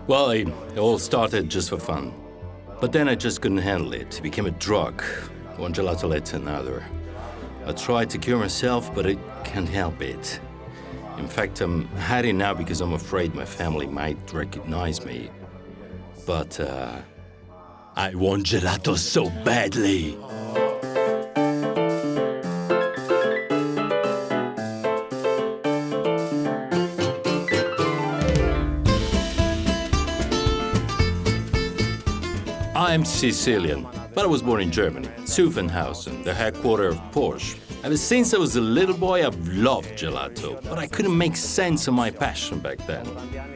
Well, it all started just for fun. But then I just couldn't handle it. It became a drug. One gelato led to another. I tried to cure myself, but I can't help it. In fact, I'm hiding now because I'm afraid my family might recognize me. But I want gelato so badly. I'm Sicilian, but I was born in Germany, Zuffenhausen, the headquarters of Porsche. Ever since I was a little boy, I've loved gelato, but I couldn't make sense of my passion back then.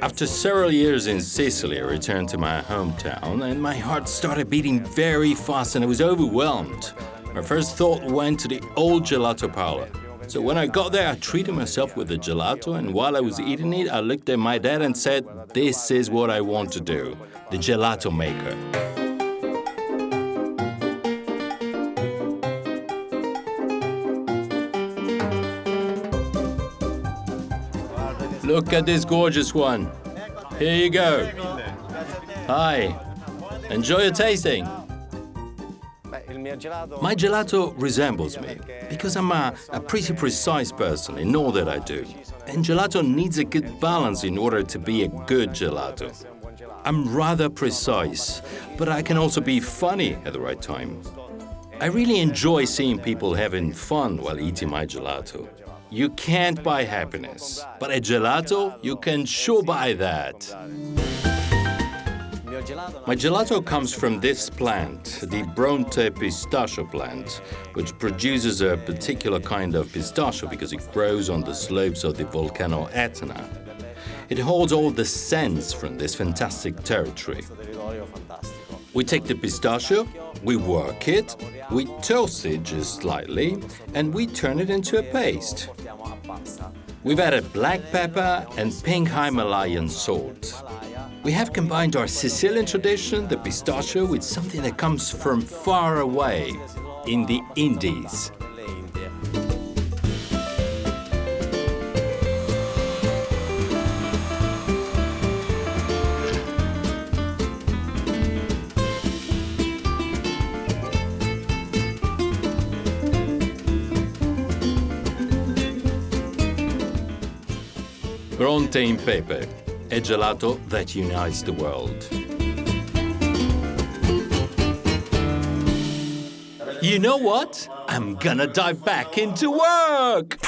After several years in Sicily, I returned to my hometown, and my heart started beating very fast, and I was overwhelmed. My first thought went to the old gelato parlor. So when I got there, I treated myself with the gelato, and while I was eating it, I looked at my dad and said, "This is what I want to do, the gelato maker." Look at this gorgeous one. Here you go. Hi. Enjoy your tasting. My gelato resembles me because I'm a pretty precise person in all that I do. And gelato needs a good balance in order to be a good gelato. I'm rather precise, but I can also be funny at the right time. I really enjoy seeing people having fun while eating my gelato. You can't buy happiness, but a gelato, you can sure buy that. My gelato comes from this plant, the Bronte pistachio plant, which produces a particular kind of pistachio because it grows on the slopes of the volcano Etna. It holds all the scents from this fantastic territory. We take the pistachio, we work it, we toast it just slightly, and we turn it into a paste. We've added black pepper and pink Himalayan salt. We have combined our Sicilian tradition, the pistachio, with something that comes from far away, in the Indies. Bronte in Pepe, a gelato that unites the world. You know what? I'm gonna dive back into work!